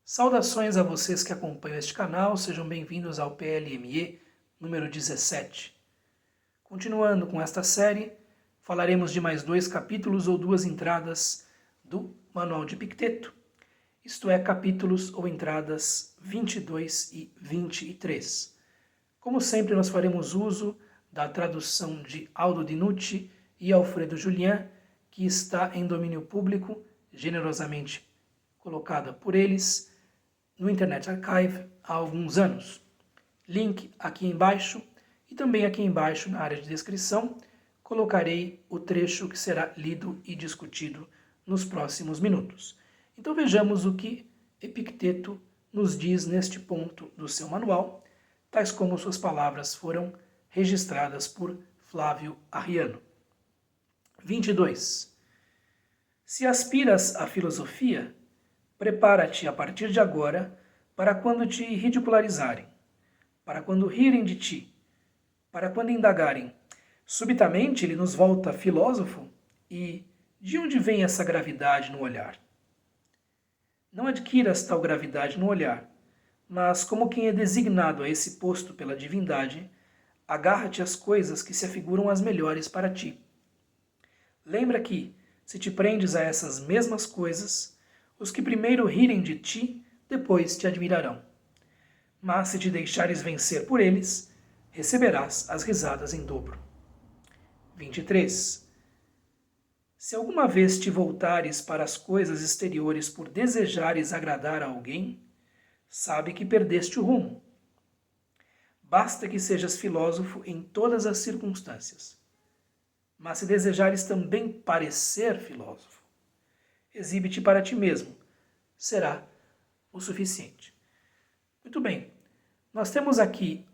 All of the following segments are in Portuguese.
Saudações a vocês que acompanham este canal, sejam bem-vindos ao PLME número 17. Continuando com esta série, falaremos de mais 2 capítulos ou 2 entradas do Manual de Epicteto, isto é, capítulos ou entradas 22 e 23. Como sempre, nós faremos uso da tradução de Aldo Dinucci e Alfredo Julián, que está em domínio público, generosamente colocada por eles, no Internet Archive há alguns anos. Link aqui embaixo e também aqui embaixo na área de descrição colocarei o trecho que será lido e discutido nos próximos minutos. Então vejamos o que Epicteto nos diz neste ponto do seu manual, tais como suas palavras foram registradas por Flávio Arriano. 22. Se aspiras à filosofia, prepara-te a partir de agora para quando te ridicularizarem, para quando rirem de ti, para quando indagarem. Subitamente ele nos volta filósofo e de onde vem essa gravidade no olhar? Não adquiras tal gravidade no olhar, mas como quem é designado a esse posto pela divindade, agarra-te às coisas que se afiguram as melhores para ti. Lembra que, se te prendes a essas mesmas coisas, os que primeiro rirem de ti, depois te admirarão. Mas se te deixares vencer por eles, receberás as risadas em dobro. 23. Se alguma vez te voltares para as coisas exteriores por desejares agradar a alguém, sabe que perdeste o rumo. Basta que sejas filósofo em todas as circunstâncias. Mas se desejares também parecer filósofo, exibe-te para ti mesmo, será o suficiente. Muito bem, nós temos aqui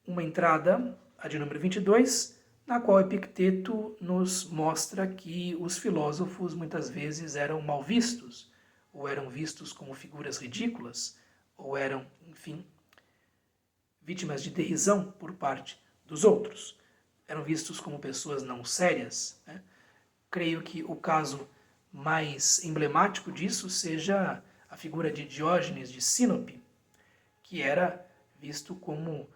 uma entrada, a de número 22, na qual Epicteto nos mostra que os filósofos muitas vezes eram mal vistos, ou eram vistos como figuras ridículas, ou eram, enfim, vítimas de derrisão por parte dos outros. Eram vistos como pessoas não sérias, né? Creio que o caso mais emblemático disso seja a figura de Diógenes de Sinope, que era visto como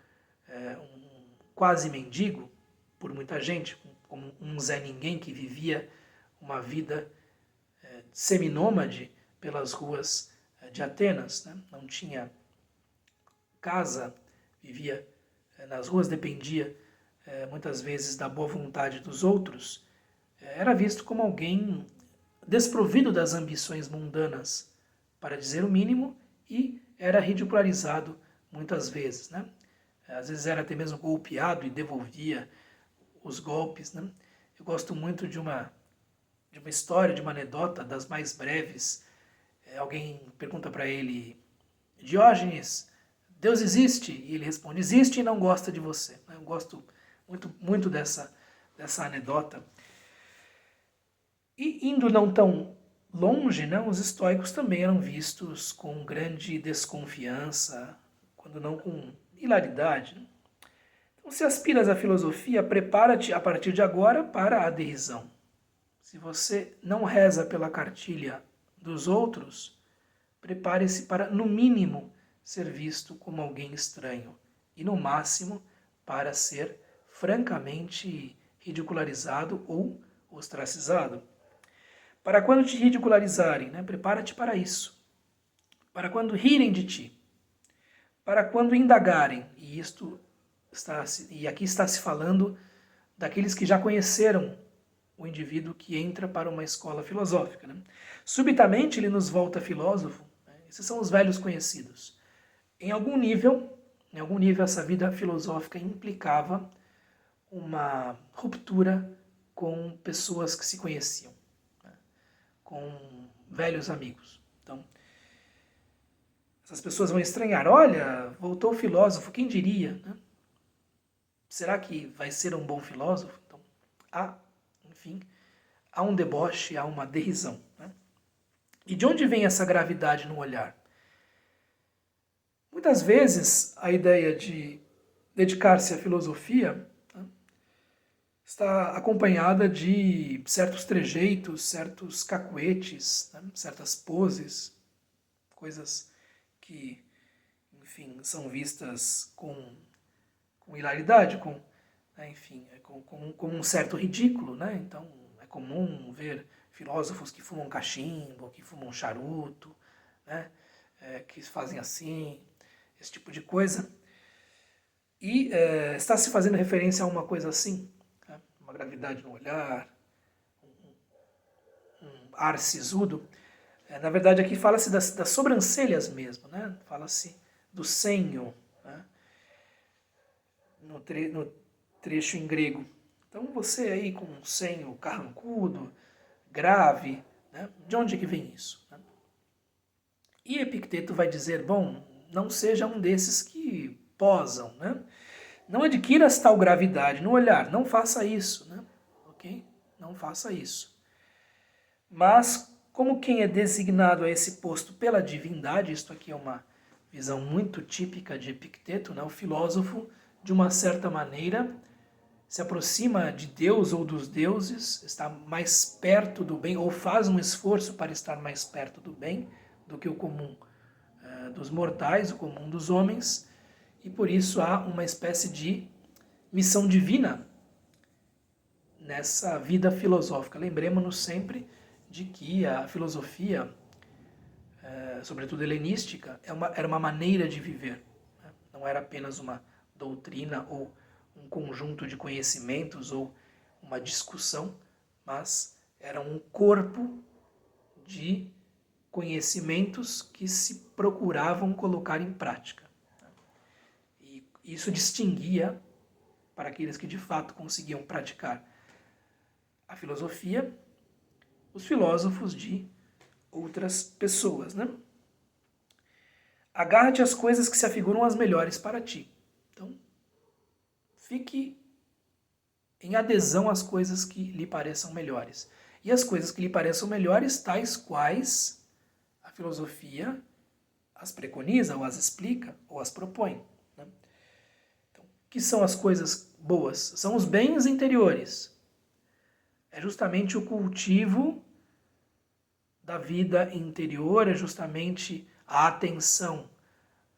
um quase mendigo por muita gente, como um Zé Ninguém que vivia uma vida seminômade pelas ruas de Atenas, né? Não tinha casa, vivia nas ruas, dependia muitas vezes da boa vontade dos outros, era visto como alguém desprovido das ambições mundanas, para dizer o mínimo, e era ridicularizado muitas vezes, né? Às vezes era até mesmo golpeado e devolvia os golpes, né? Eu gosto muito de uma história, de uma anedota, das mais breves. Alguém pergunta para ele: Diógenes, Deus existe? E ele responde: existe e não gosta de você. Eu gosto muito dessa anedota. E indo não tão longe, né, os estoicos também eram vistos com grande desconfiança, quando não com hilaridade. Né? Então, se aspiras à filosofia, prepara-te a partir de agora para a derrisão. Se você não reza pela cartilha dos outros, prepare-se para, no mínimo, ser visto como alguém estranho e, no máximo, para ser francamente ridicularizado ou ostracizado. Para quando te ridicularizarem, né? Prepara-te para isso. Para quando rirem de ti. Para quando indagarem, e aqui está se falando daqueles que já conheceram o indivíduo que entra para uma escola filosófica. Né? Subitamente ele nos volta filósofo. Né? Esses são os velhos conhecidos. Em algum nível essa vida filosófica implicava uma ruptura com pessoas que se conheciam, com velhos amigos. Então, essas pessoas vão estranhar. Olha, voltou o filósofo, quem diria? Né? Será que vai ser um bom filósofo? Então, há um deboche, há uma derrisão. Né? E de onde vem essa gravidade no olhar? Muitas vezes a ideia de dedicar-se à filosofia está acompanhada de certos trejeitos, certos cacuetes, né? Certas poses, coisas que, enfim, são vistas com hilaridade, né, enfim, com um certo ridículo, né? Então, é comum ver filósofos que fumam cachimbo, que fumam charuto, né? Que fazem assim, esse tipo de coisa. E está se fazendo referência a uma coisa assim, né? Uma gravidade no olhar, um ar sisudo. Na verdade, aqui fala-se das sobrancelhas mesmo, né? Fala-se do senho, né? No trecho em grego. Então você aí com um senho carrancudo, grave, né? De onde é que vem isso? Né? E Epicteto vai dizer, bom, não seja um desses que posam, né? Não adquiras tal gravidade no olhar, não faça isso, né? Ok? Não faça isso. Mas, como quem é designado a esse posto pela divindade, isto aqui é uma visão muito típica de Epicteto, né? O filósofo, de uma certa maneira, se aproxima de Deus ou dos deuses, está mais perto do bem, ou faz um esforço para estar mais perto do bem do que o comum dos mortais, o comum dos homens, e por isso há uma espécie de missão divina nessa vida filosófica. Lembremos-nos sempre de que a filosofia, sobretudo helenística, era uma maneira de viver. Né? Não era apenas uma doutrina ou um conjunto de conhecimentos ou uma discussão, mas era um corpo de conhecimentos que se procuravam colocar em prática. E isso distinguia, para aqueles que de fato conseguiam praticar a filosofia, os filósofos de outras pessoas, né? Agarra-te às coisas que se afiguram as melhores para ti. Então, fique em adesão às coisas que lhe pareçam melhores. E as coisas que lhe pareçam melhores, tais quais a filosofia as preconiza, ou as explica, ou as propõe. Né? Então, o que são as coisas boas? São os bens interiores. É justamente o cultivo da vida interior, é justamente a atenção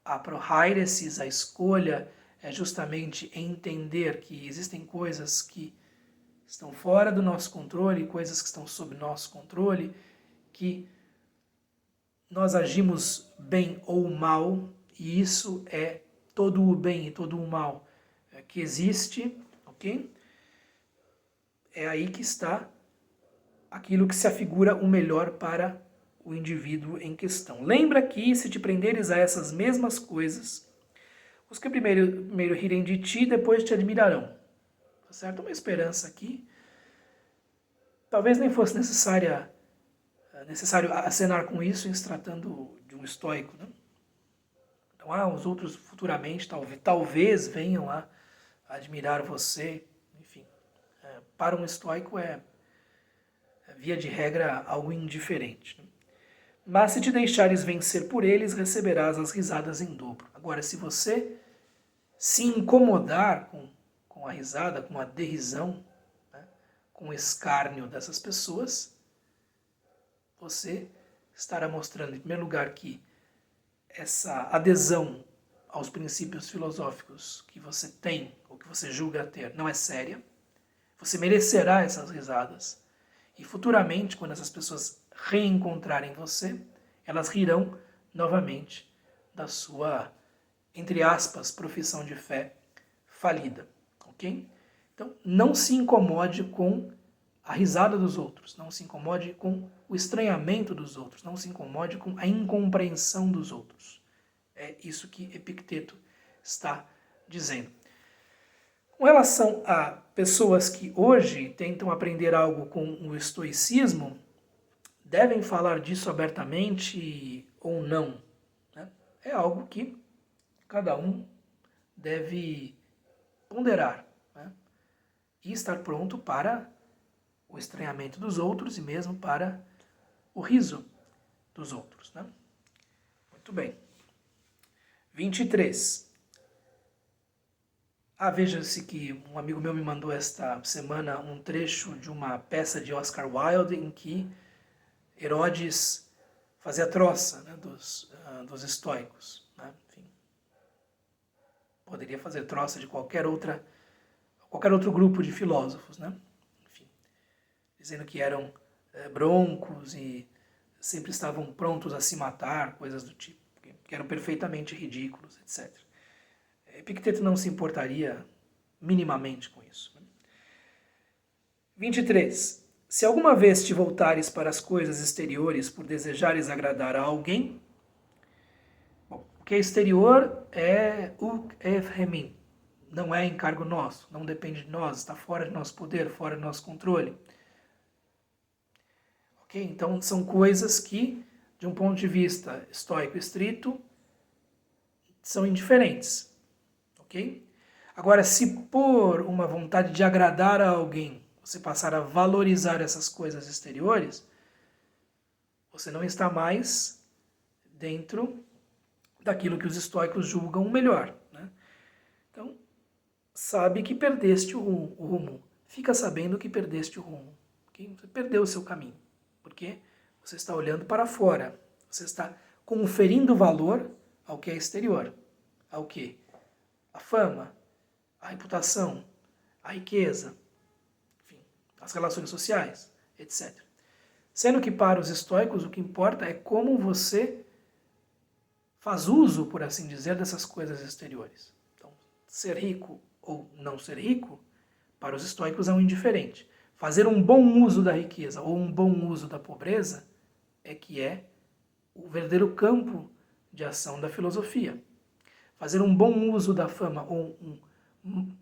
a prohairesis, a escolha, é justamente entender que existem coisas que estão fora do nosso controle, coisas que estão sob nosso controle, que nós agimos bem ou mal, e isso é todo o bem e todo o mal que existe, ok? É aí que está aquilo que se afigura o melhor para o indivíduo em questão. Lembra que, se te prenderes a essas mesmas coisas, os que primeiro rirem de ti, depois te admirarão. Tá certo? Uma esperança aqui. Talvez nem fosse necessário acenar com isso em se tratando de um estoico. Né? Então, os outros futuramente talvez venham a admirar você. Enfim, para um estoico via de regra, algo indiferente. Né? Mas se te deixares vencer por eles, receberás as risadas em dobro. Agora, se você se incomodar com a risada, com a derrisão, né, com o escárnio dessas pessoas, você estará mostrando, em primeiro lugar, que essa adesão aos princípios filosóficos que você tem, ou que você julga ter, não é séria. Você merecerá essas risadas. E futuramente, quando essas pessoas reencontrarem você, elas rirão novamente da sua, entre aspas, profissão de fé falida, ok? Então, não se incomode com a risada dos outros, não se incomode com o estranhamento dos outros, não se incomode com a incompreensão dos outros. É isso que Epicteto está dizendo. Com relação a pessoas que hoje tentam aprender algo com o estoicismo, devem falar disso abertamente ou não? Né? É algo que cada um deve ponderar, né? E estar pronto para o estranhamento dos outros e mesmo para o riso dos outros. Né? Muito bem. 23. Veja-se que um amigo meu me mandou esta semana um trecho de uma peça de Oscar Wilde em que Herodes fazia troça, né, dos dos estoicos, né? Enfim, poderia fazer troça de qualquer outro grupo de filósofos, né? Enfim, dizendo que eram broncos e sempre estavam prontos a se matar, coisas do tipo, que eram perfeitamente ridículos, etc. Epicteto não se importaria minimamente com isso. 23. Se alguma vez te voltares para as coisas exteriores por desejares agradar a alguém, bom, o que é exterior é o efremin, não é encargo nosso, não depende de nós, está fora de nosso poder, fora do nosso controle. Ok? Então são coisas que, de um ponto de vista estoico estrito, são indiferentes. Ok? Agora, se por uma vontade de agradar a alguém, você passar a valorizar essas coisas exteriores, você não está mais dentro daquilo que os estoicos julgam melhor. Né? Então, sabe que perdeste o rumo. Fica sabendo que perdeste o rumo. Okay? Você perdeu o seu caminho. Porque você está olhando para fora. Você está conferindo valor ao que é exterior. Ao que? A fama, a reputação, a riqueza, enfim, as relações sociais, etc. Sendo que para os estoicos o que importa é como você faz uso, por assim dizer, dessas coisas exteriores. Então, ser rico ou não ser rico, para os estoicos é um indiferente. Fazer um bom uso da riqueza ou um bom uso da pobreza é que é o verdadeiro campo de ação da filosofia. Fazer um bom uso da fama ou um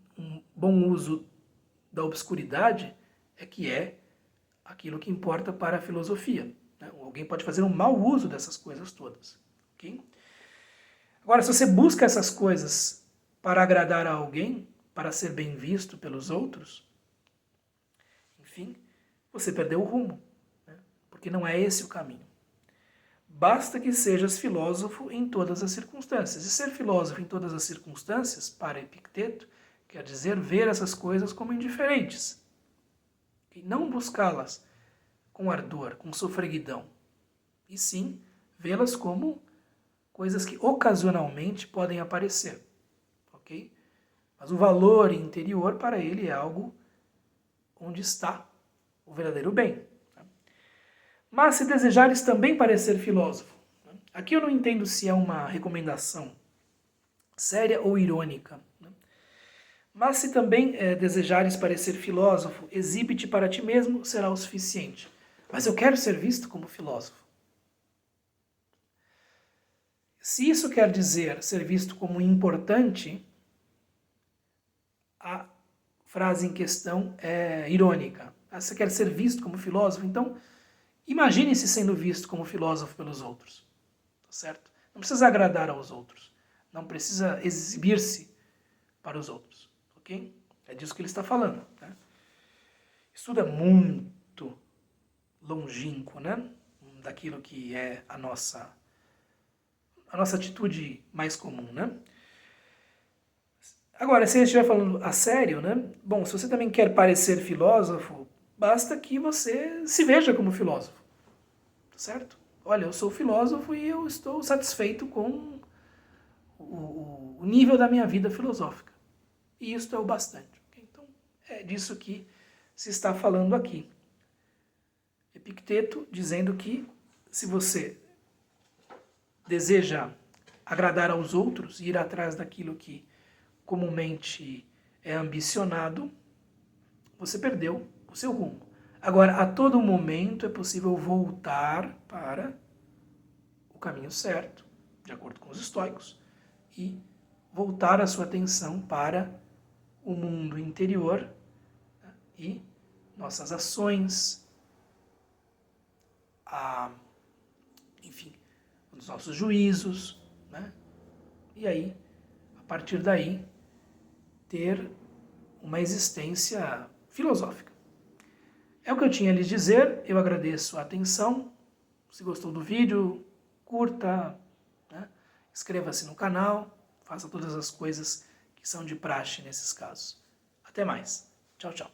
bom uso da obscuridade é que é aquilo que importa para a filosofia. Né? Alguém pode fazer um mau uso dessas coisas todas. Okay? Agora, se você busca essas coisas para agradar a alguém, para ser bem visto pelos outros, enfim, você perdeu o rumo, né? Porque não é esse o caminho. Basta que sejas filósofo em todas as circunstâncias. E ser filósofo em todas as circunstâncias, para Epicteto, quer dizer ver essas coisas como indiferentes. E não buscá-las com ardor, com sofreguidão. E sim, vê-las como coisas que ocasionalmente podem aparecer. Ok? Mas o valor interior para ele é algo onde está o verdadeiro bem. Mas se desejares também parecer filósofo, aqui eu não entendo se é uma recomendação séria ou irônica. Mas se também desejares parecer filósofo, exibe-te para ti mesmo, será o suficiente. Mas eu quero ser visto como filósofo. Se isso quer dizer ser visto como importante, a frase em questão é irônica. Você quer ser visto como filósofo? Então, imagine-se sendo visto como filósofo pelos outros. Tá certo? Não precisa agradar aos outros. Não precisa exibir-se para os outros. Ok? É disso que ele está falando. Né? Isso tudo é muito longínquo, né? Daquilo que é a nossa atitude mais comum, né? Agora, se ele estiver falando a sério, né? Bom, se você também quer parecer filósofo, basta que você se veja como filósofo, certo? Olha, eu sou filósofo e eu estou satisfeito com o nível da minha vida filosófica. E isso é o bastante. Então, é disso que se está falando aqui. Epicteto dizendo que se você deseja agradar aos outros, ir atrás daquilo que comumente é ambicionado, você perdeu o seu rumo. Agora, a todo momento é possível voltar para o caminho certo, de acordo com os estoicos, e voltar a sua atenção para o mundo interior, né, e nossas ações, enfim, os nossos juízos, né? E aí, a partir daí, ter uma existência filosófica. É o que eu tinha a lhes dizer, eu agradeço a atenção. Se gostou do vídeo, curta, né? Inscreva-se no canal, faça todas as coisas que são de praxe nesses casos. Até mais. Tchau, tchau.